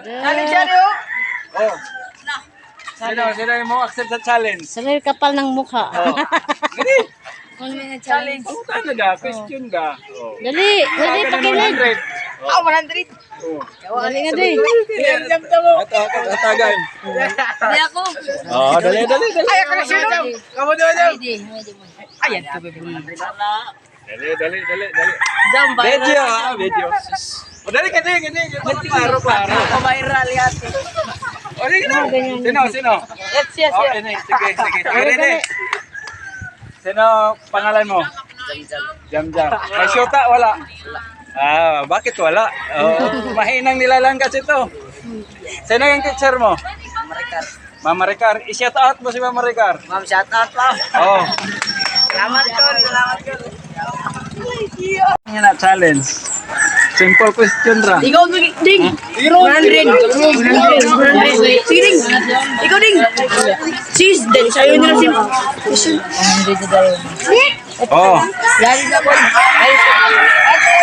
Challenge yan yun. Oh. Sino yung mo accept sa challenge? Sanay kapal ng mukha. Oh. Gani. Challenge. Oh, ano da? Question da. Oh. Dali, dali pakinig. 100. Ah, 100. Oh. Dali nga di. Atagan. Hindi ako. Oh, dali. Ay, ako na sino. Kamu doon daw. Ayan, ito bebe. Dali. Jam, Video ha, video. Oh, dali. Klaro. viral yan. Oh, dali na. Sino? Yes. Oh, sige. Dali. Sino pangalan mo? Jam. May syota, wala? Ah, bakit wala? Oh, mahinang nilalangkas ito. Sino yung teacher mo? Mama Ricar. I-shout out mo si Mama Ricar. Ma'am, shout out pa. Oh. Salamat ko. Yan na challenge. Simple question ra. Ikaw, Ding. 100. Sige, Ding. Ikaw, Ding. Sis, sa'yo nila si... 100 na tayo. Oh. Yan na po.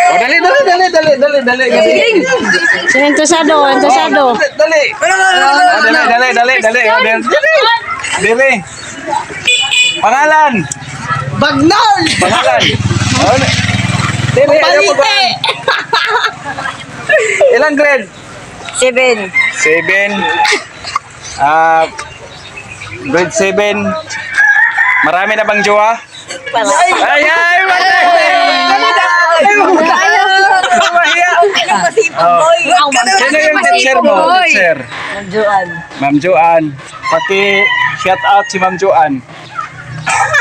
Oh, dali. Ding. Sino entusado? Dali. Dali. Pangalan. Bagnol. Oh, dili, ano po ba? Ilang grade? 7. 7. Grade 7. Marami na bang jowa? Ay, sino yung teacher mo? Teacher. Ma'am Joan. Pati shout out si Ma'am Joan.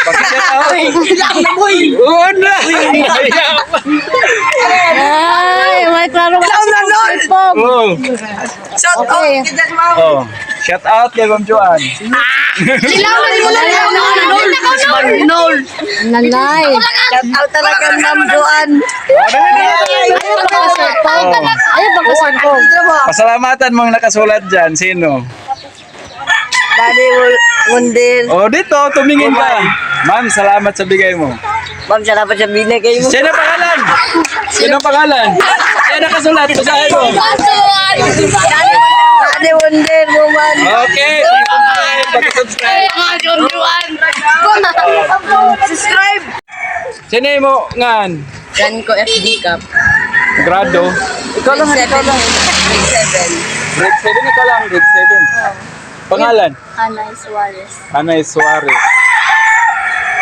Pati shout out. Una! Ay, may klaro ka. Oh. Shout out. Okay. Oh. Shout out kay Ma'am Joan. Bagnol. Nanay. Shout out talaga, Ma'am Joan. Ay, bakasan ko. Pasalamatan mong nakasulat dyan. Sino? Dani Mundin. Oh, dito. Tumingin ka. Ma'am, salamat sa bigay mo. Ma'am, salamat sa binigay mo. Sino pangalan? Sino nakasulat? Basahin mo. Dani Mundin, woman. Okay. Pag-subscribe. Subscribe. Sino mo ngan? Yan ko FD Cup. Grado. Ikaw lang. Grade 7. Grade 7 ikaw lang. Grade 7. Pangalan? Anay Suarez.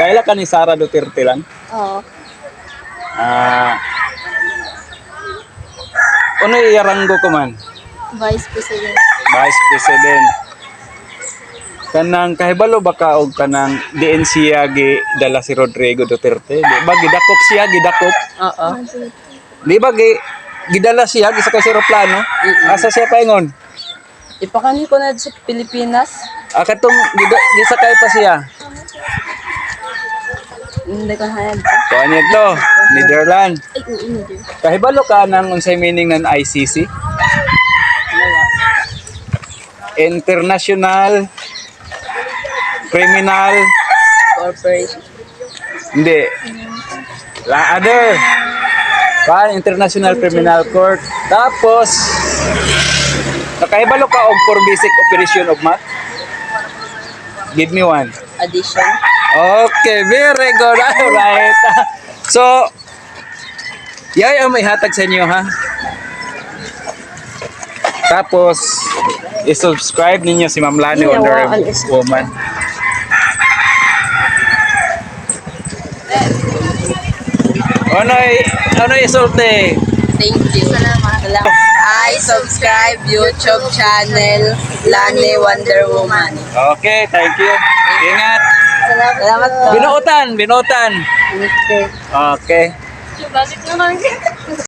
Kaila ka ni Sara Duterte lang? Oo. Ano iaranggo ko man? Vice President. Vice President. Kanang kahibalo ba ka og kanang DNC gi dala si Rodrigo Duterte? Di ba gidakop siya, Oo. Di ba gidala siya sa kay eroplano? Asa siya paingon? Ipakani ko na sa Pilipinas. Katong gisakay pa siya. Hindi ko hayad. Kuan to, Netherlands. Kahibalo ka nang unsay meaning ng ICC? International Criminal Corporation. Hindi. Other. International Criminal Court. Tapos nakahibalo ka og for basic operation of math? Give me one. Addition. Okay, very good. Alright. So, yay ang may hatag sa inyo, ha? Tapos, i-subscribe ninyo si Ma'am Lani Wonder Woman. Ano isulti? Thank you. Salamat. I subscribe YouTube channel Lani Wonder Woman. Okay, thank you. Ingat. Salamat po. Binuotan. Okay. Bakit naman?